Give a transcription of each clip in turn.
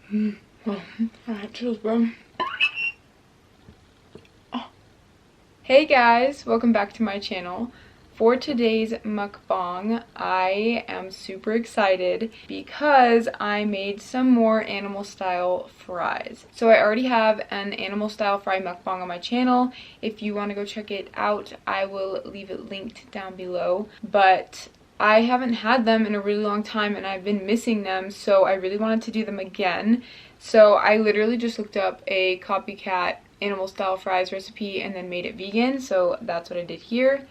Oh, I had chills, bro. Oh. Hey guys, welcome back to my channel. For today's mukbang, I am super excited because I made some more animal style fries. So I already have an animal style fry mukbang on my channel. If you want to go check it out, I will leave it linked down below. But I haven't had them in a really long time and I've been missing them, so I really wanted to do them again. So I literally just looked up a copycat animal style fries recipe and then made it vegan, so that's what I did here.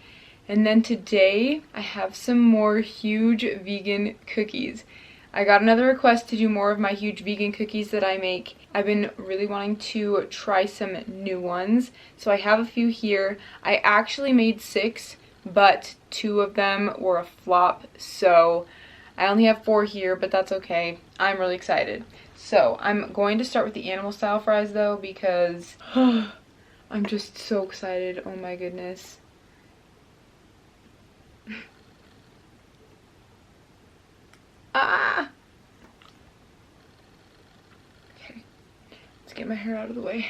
And then today I have some more huge vegan cookies. I got another request to do more of my huge vegan cookies that I make. I've been really wanting to try some new ones, so I have a few here. I actually made 6, but 2 of them were a flop, so I only have 4 here, but that's okay. I'm really excited. So I'm going to start with the animal style fries though, because I'm just so excited. Oh my goodness. Ah! Okay, let's get my hair out of the way.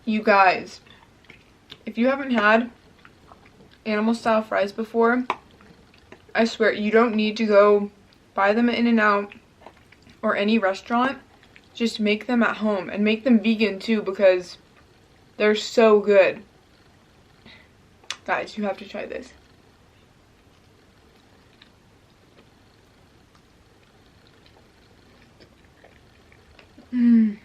You guys, if you haven't had animal style fries before, I swear you don't need to go buy them at In-N-Out or any restaurant. Just make them at home and make them vegan too, because they're so good. Guys, you have to try this. Mmm.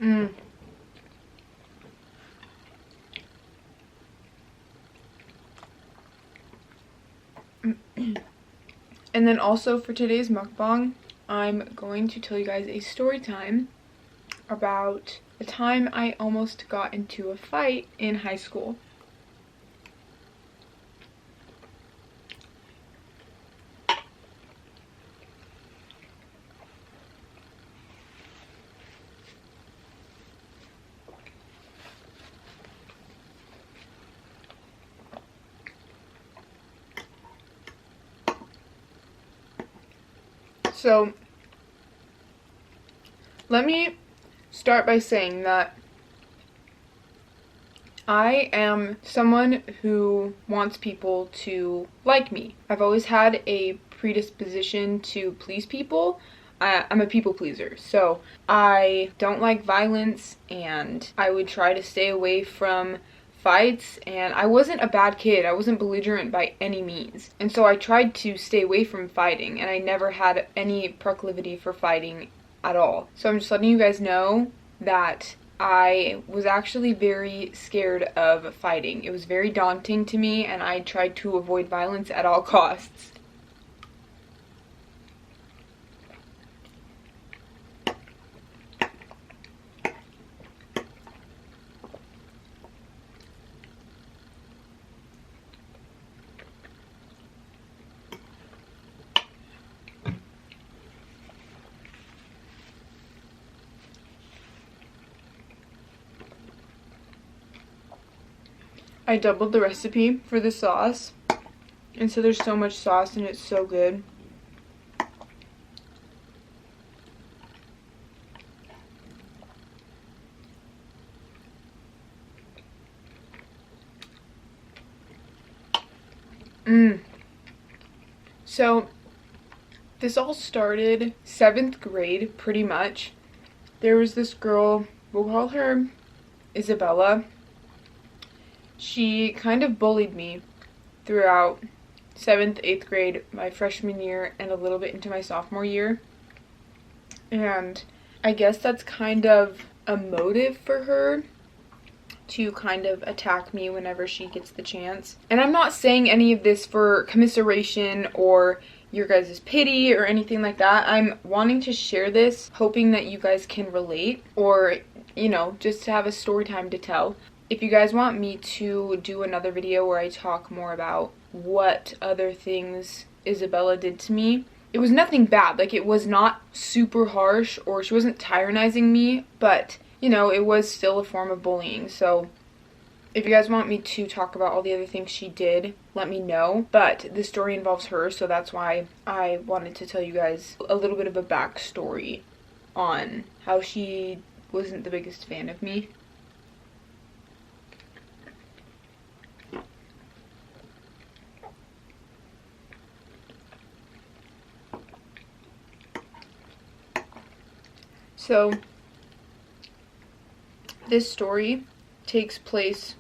Mmm. And then also for today's mukbang, I'm going to tell you guys a story time about the time I almost got into a fight in high school. So, let me start by saying that I am someone who wants people to like me. I've always had a predisposition to please people. I'm a people pleaser, so I don't like violence and I would try to stay away from fights, and I wasn't a bad kid. I wasn't belligerent by any means. And so I tried to stay away from fighting, and I never had any proclivity for fighting at all. So I'm just letting you guys know that I was actually very scared of fighting. It was very daunting to me, and I tried to avoid violence at all costs. I doubled the recipe for the sauce, and so there's so much sauce and it's so good. So this all started 7th grade, pretty much. There was this girl, we'll call her Isabella. She kind of bullied me throughout 7th, 8th grade, my freshman year, and a little bit into my sophomore year. And I guess that's kind of a motive for her to kind of attack me whenever she gets the chance. And I'm not saying any of this for commiseration or your guys' pity or anything like that. I'm wanting to share this, hoping that you guys can relate, or, you know, just to have a story time to tell. If you guys want me to do another video where I talk more about what other things Isabella did to me, it was nothing bad. Like, it was not super harsh, or she wasn't tyrannizing me, but, you know, it was still a form of bullying. So if you guys want me to talk about all the other things she did, let me know. But this story involves her, so that's why I wanted to tell you guys a little bit of a backstory on how she wasn't the biggest fan of me. So this story takes place,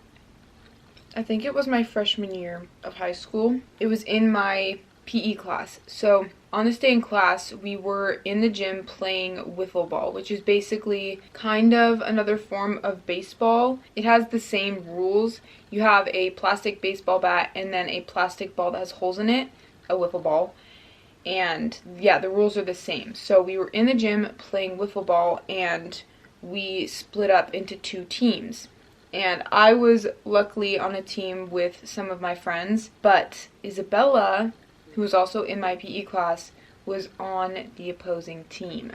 I think it was my freshman year of high school. It was in my PE class. So on this day in class, we were in the gym playing wiffle ball, which is basically kind of another form of baseball. It has the same rules. You have a plastic baseball bat and then a plastic ball that has holes in it, a wiffle ball. And yeah, the rules are the same. So we were in the gym playing wiffle ball, and we split up into 2 teams. And I was luckily on a team with some of my friends, but Isabella, who was also in my PE class, was on the opposing team.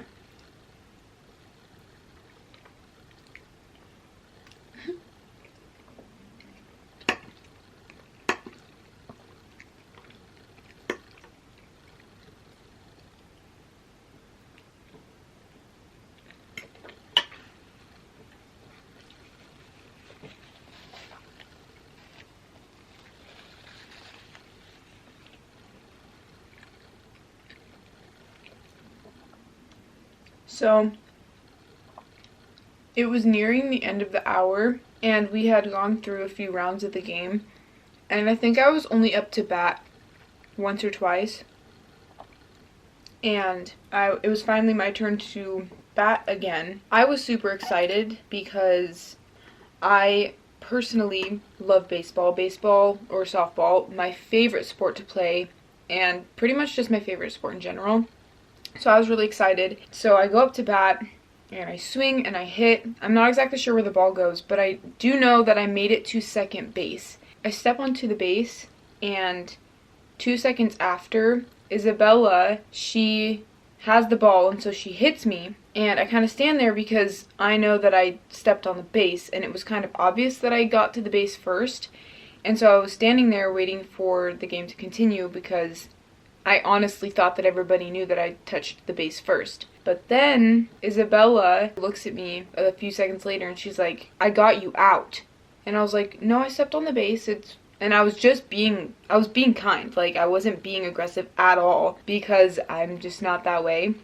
So it was nearing the end of the hour, and we had gone through a few rounds of the game, and I think I was only up to bat once or twice, and it was finally my turn to bat again. I was super excited because I personally love baseball or softball, my favorite sport to play, and pretty much just my favorite sport in general. So I was really excited. So I go up to bat, and I swing and I hit. I'm not exactly sure where the ball goes, but I do know that I made it to second base. I step onto the base, and 2 seconds after, Isabella, she has the ball, and so she hits me, and I kind of stand there because I know that I stepped on the base, and it was kind of obvious that I got to the base first. And so I was standing there waiting for the game to continue because I honestly thought that everybody knew that I touched the base first. But then Isabella looks at me a few seconds later, and she's like, "I got you out." And I was like, "No, I stepped on the base." And I was being kind. Like, I wasn't being aggressive at all because I'm just not that way.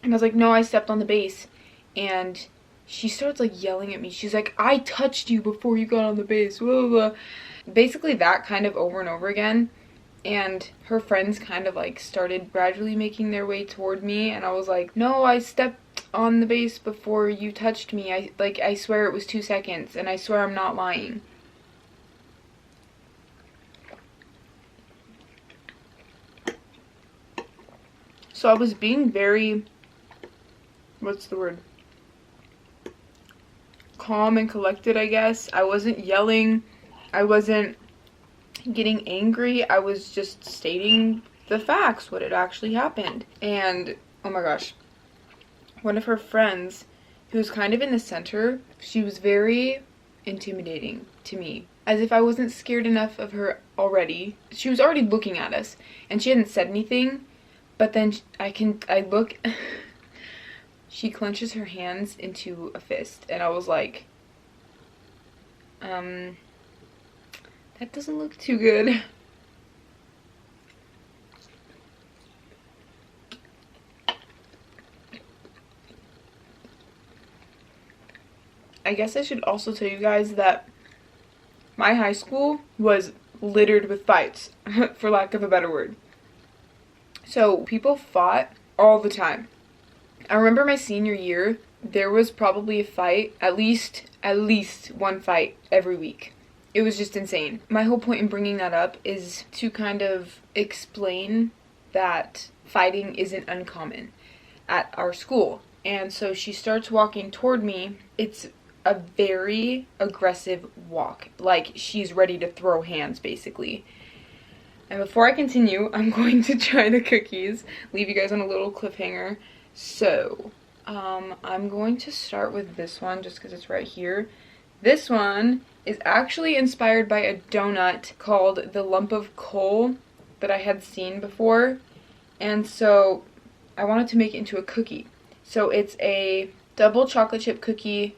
And I was like, "No, I stepped on the base." And she starts like yelling at me. She's like, "I touched you before you got on the base." Blah, blah, blah. Basically that kind of over and over again. And her friends kind of like started gradually making their way toward me, and I was like, "No, I stepped on the base before you touched me. I swear it was 2 seconds, and I swear I'm not lying." So I was being very, what's the word? Calm and collected, I guess. I wasn't yelling. I wasn't getting angry. I was just stating the facts, what had actually happened. And oh my gosh, one of her friends, who was kind of in the center, she was very intimidating to me, as if I wasn't scared enough of her already. She was already looking at us, and she hadn't said anything, but then I look she clenches her hands into a fist, and I was like, that doesn't look too good. I guess I should also tell you guys that my high school was littered with fights, for lack of a better word. So people fought all the time. I remember my senior year, there was probably a fight, at least one fight every week. It was just insane. My whole point in bringing that up is to kind of explain that fighting isn't uncommon at our school. And so she starts walking toward me. It's a very aggressive walk. Like she's ready to throw hands, basically. And before I continue, I'm going to try the cookies. Leave you guys on a little cliffhanger. So, I'm going to start with this one just because it's right here. This one is actually inspired by a donut called the lump of coal that I had seen before. And so I wanted to make it into a cookie. So it's a double chocolate chip cookie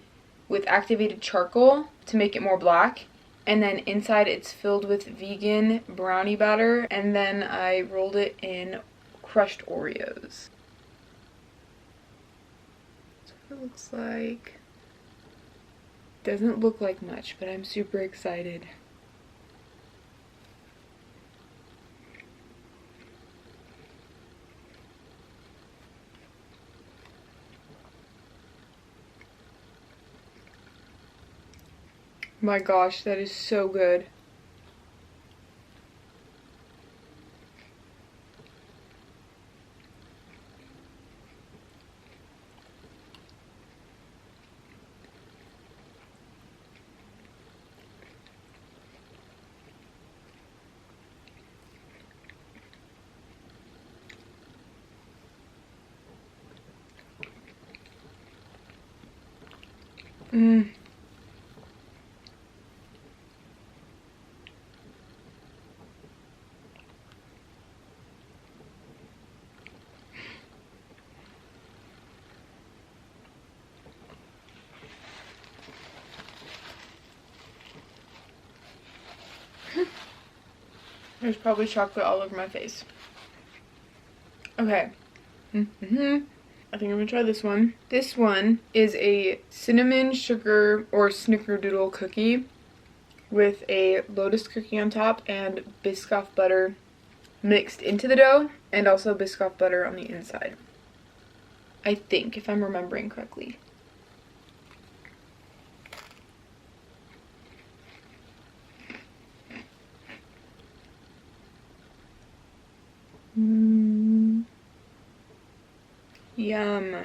with activated charcoal to make it more black. And then inside it's filled with vegan brownie batter. And then I rolled it in crushed Oreos. That's what it looks like. Doesn't look like much, but I'm super excited. My gosh, that is so good. Mmm. There's probably chocolate all over my face. Okay. I think I'm gonna try this one. This one is a cinnamon sugar or snickerdoodle cookie with a lotus cookie on top and Biscoff butter mixed into the dough and also Biscoff butter on the inside. I think, if I'm remembering correctly. Yum.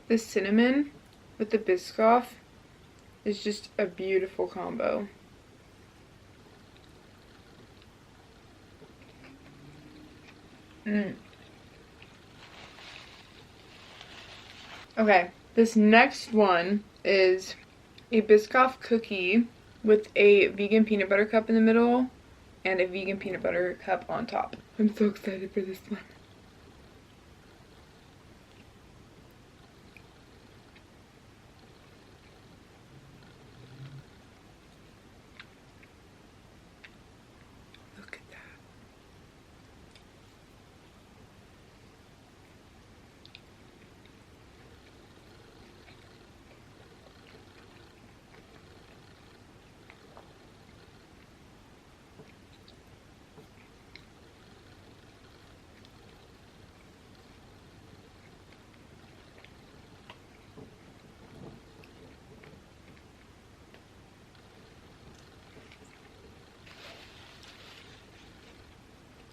The cinnamon with the Biscoff is just a beautiful combo. Okay, this next one is a Biscoff cookie with a vegan peanut butter cup in the middle and a vegan peanut butter cup on top. I'm so excited for this one. Look at that.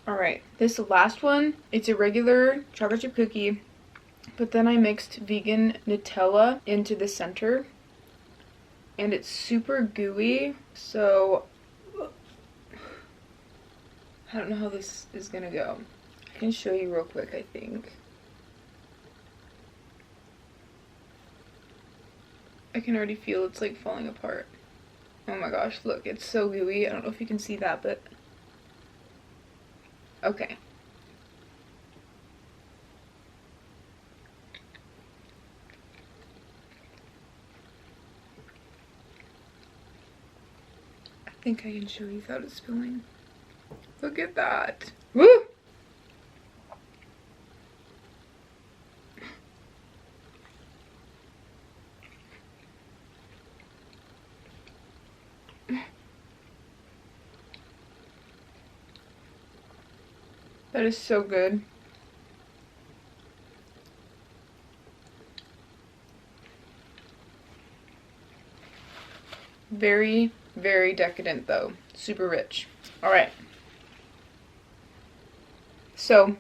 Alright, this last one, it's a regular chocolate chip cookie, but then I mixed vegan Nutella into the center, and it's super gooey, so I don't know how this is gonna go. I can show you real quick, I think. I can already feel it's like falling apart. Oh my gosh, look, it's so gooey. I don't know if you can see that, but okay. I think I can show you without it spilling. Look at that. Woo! That is so good. Very, very decadent though. Super rich. Alright. So,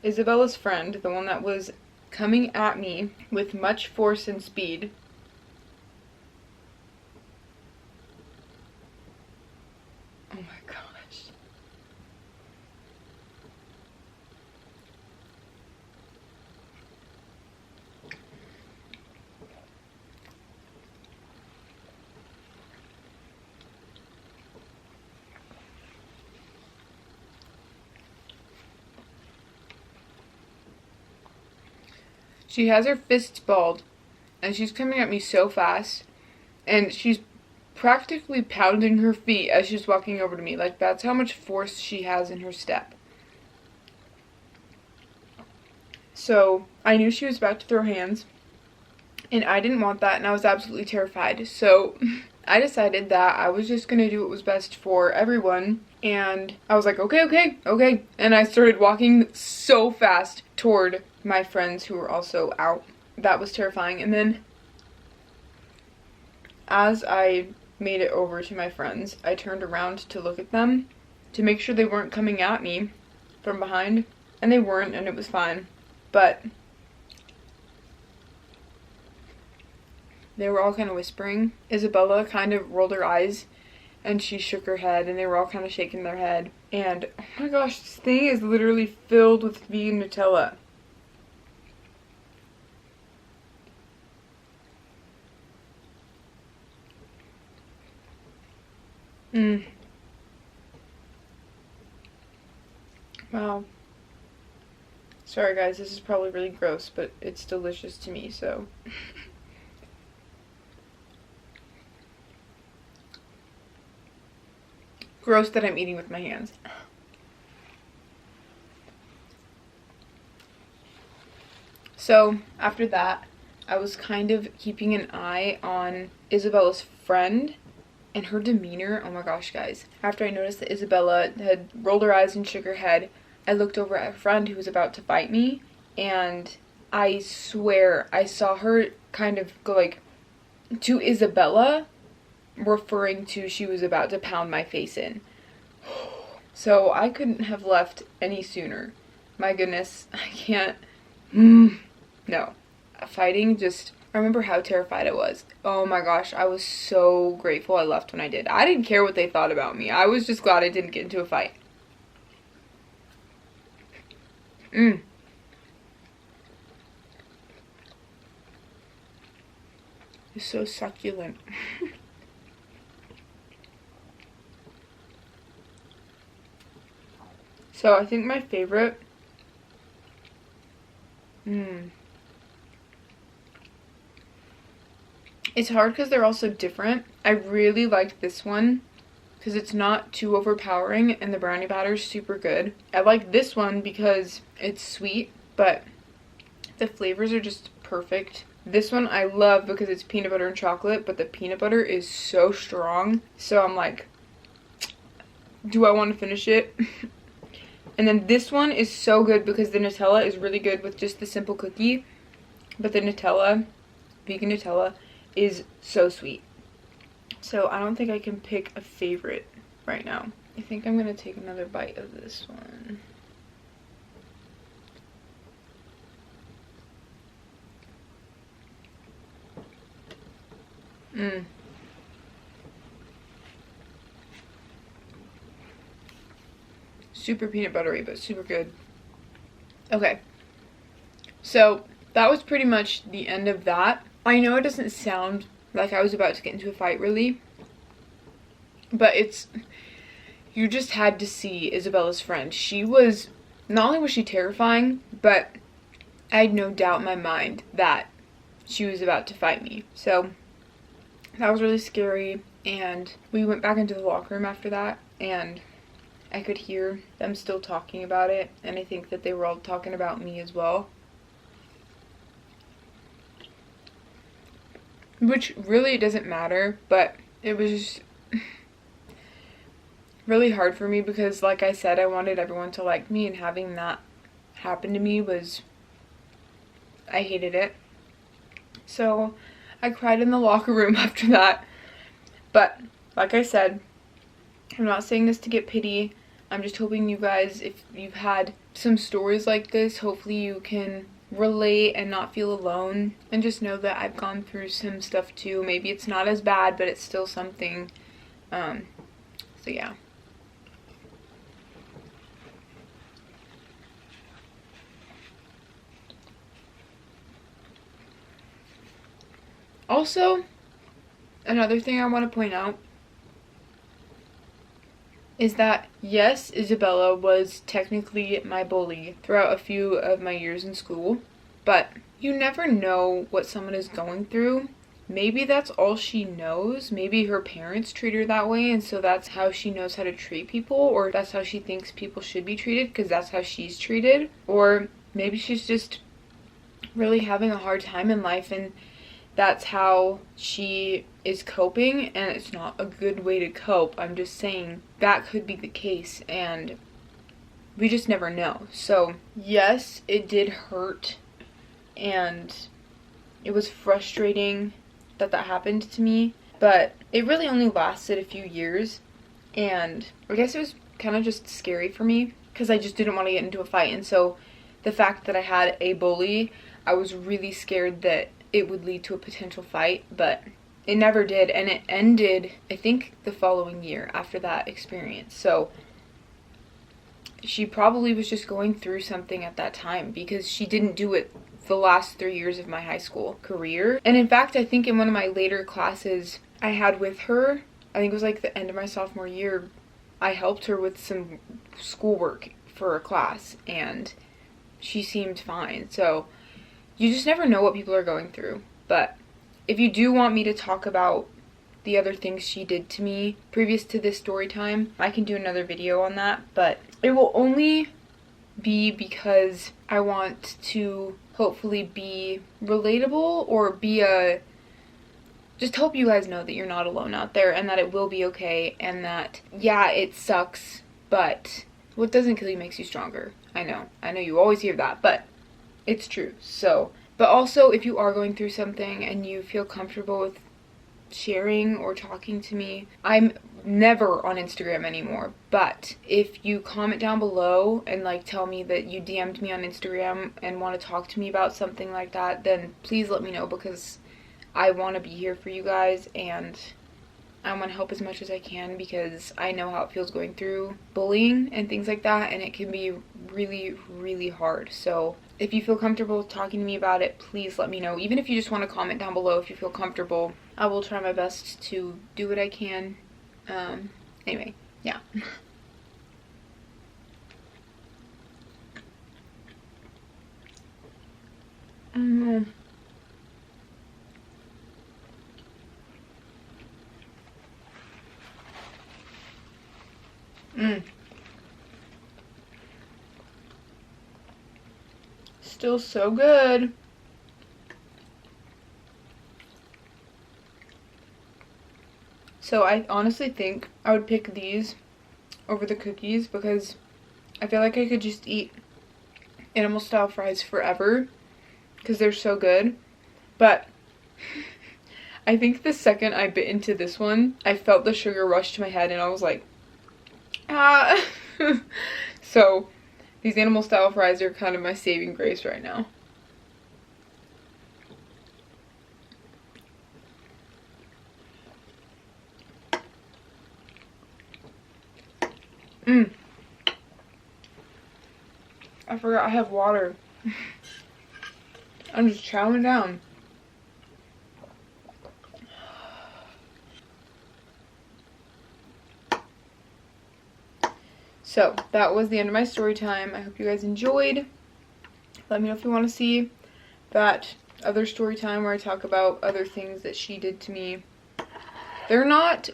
Isabella's friend, the one that was coming at me with much force and speed. Oh my gosh. She has her fists balled, and she's coming at me so fast, and she's practically pounding her feet as she's walking over to me. Like, that's how much force she has in her step. So, I knew she was about to throw hands, and I didn't want that, and I was absolutely terrified. So, I decided that I was just gonna do what was best for everyone, and I was like, okay, and I started walking so fast toward my friends who were also out. That was terrifying. And then as I made it over to my friends, I turned around to look at them to make sure they weren't coming at me from behind, and they weren't, and it was fine. But they were all kind of whispering. Isabella kind of rolled her eyes and she shook her head, and they were all kind of shaking their head. And oh my gosh, this thing is literally filled with vegan Nutella. Wow. Sorry guys, this is probably really gross, but it's delicious to me, so. Gross that I'm eating with my hands. So, after that, I was kind of keeping an eye on Isabella's friend and her demeanor. Oh my gosh, guys. After I noticed that Isabella had rolled her eyes and shook her head, I looked over at a friend who was about to fight me, and I swear I saw her kind of go like to Isabella, referring to she was about to pound my face in. So I couldn't have left any sooner. My goodness, I can't. No. Fighting just, I remember how terrified I was. Oh my gosh, I was so grateful I left when I did. I didn't care what they thought about me. I was just glad I didn't get into a fight. It's so succulent. So I think my favorite, it's hard because they're all so different. I really liked this one because it's not too overpowering and the brownie batter is super good. I like this one because it's sweet, but the flavors are just perfect. This one I love because it's peanut butter and chocolate, but the peanut butter is so strong. So I'm like, do I want to finish it? And then this one is so good because the Nutella is really good with just the simple cookie, but the Nutella, vegan Nutella, is so sweet. So I don't think I can pick a favorite right now. I think I'm gonna take another bite of this one. Super peanut buttery, but super good. Okay, so that was pretty much the end of that. I know it doesn't sound like I was about to get into a fight really, but you just had to see Isabella's friend. She was, not only was she terrifying, but I had no doubt in my mind that she was about to fight me. So that was really scary, and we went back into the locker room after that, and I could hear them still talking about it, and I think that they were all talking about me as well. Which really doesn't matter, but it was just really hard for me because, like I said, I wanted everyone to like me, and having that happen to me was, I hated it. So I cried in the locker room after that. But like I said, I'm not saying this to get pity. I'm just hoping you guys, if you've had some stories like this, hopefully you can relate and not feel alone, and just know that I've gone through some stuff too. Maybe it's not as bad, but it's still something. So yeah. Also, another thing I want to point out is that, yes, Isabella was technically my bully throughout a few of my years in school, but you never know what someone is going through. Maybe that's all she knows. Maybe her parents treat her that way, and so that's how she knows how to treat people, or that's how she thinks people should be treated because that's how she's treated. Or maybe she's just really having a hard time in life, and that's how she is coping, and it's not a good way to cope. I'm just saying that could be the case, and we just never know. So yes, it did hurt, and it was frustrating that that happened to me, but it really only lasted a few years, and I guess it was kind of just scary for me because I just didn't want to get into a fight. And so the fact that I had a bully, I was really scared that it would lead to a potential fight, but it never did, and it ended, I think, the following year after that experience. So she probably was just going through something at that time, because she didn't do it the last 3 years of my high school career. And in fact, I think in one of my later classes I had with her, I think it was like the end of my sophomore year, I helped her with some schoolwork for a class, and she seemed fine. So you just never know what people are going through. But if you do want me to talk about the other things she did to me previous to this story time, I can do another video on that, but it will only be because I want to hopefully be relatable, or be just help you guys know that you're not alone out there, and that it will be okay, and that, yeah, it sucks, but what doesn't kill you makes you stronger. I know you always hear that, but it's true. So, but also, if you are going through something and you feel comfortable with sharing or talking to me, I'm never on Instagram anymore, but if you comment down below and like tell me that you DM'd me on Instagram and want to talk to me about something like that, then please let me know, because I want to be here for you guys, and I want to help as much as I can, because I know how it feels going through bullying and things like that, and it can be really, really hard. So if you feel comfortable talking to me about it, please let me know. Even if you just want to comment down below if you feel comfortable, I will try my best to do what I can. Anyway, yeah. Mm. Still so good. So I honestly think I would pick these over the cookies, because I feel like I could just eat animal style fries forever because they're so good. But I think the second I bit into this one, I felt the sugar rush to my head, and I was like, ah. So these animal style fries are kind of my saving grace right now. I forgot I have water. I'm just chowing down. So that was the end of my story time. I hope you guys enjoyed. Let me know if you want to see that other story time where I talk about other things that she did to me. They're not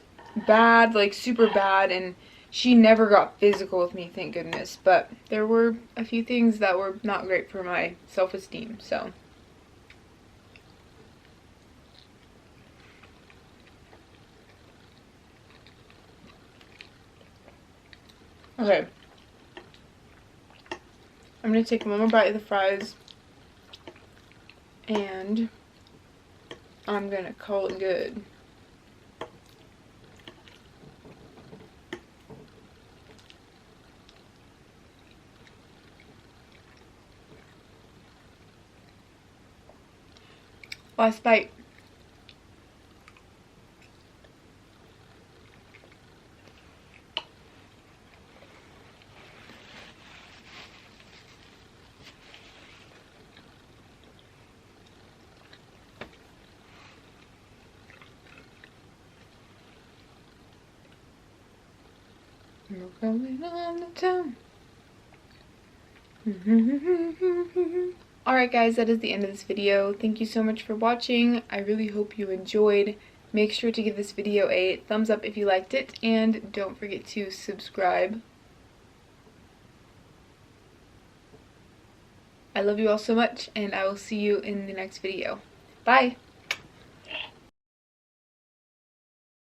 bad, like super bad, and she never got physical with me, thank goodness, but there were a few things that were not great for my self-esteem. So Okay. I'm gonna take one more bite of the fries. And I'm gonna call it good. Last bite. We're going on the town. Alright guys, that is the end of this video. Thank you so much for watching. I really hope you enjoyed. Make sure to give this video a thumbs up if you liked it, and don't forget to subscribe. I love you all so much, and I will see you in the next video. Bye!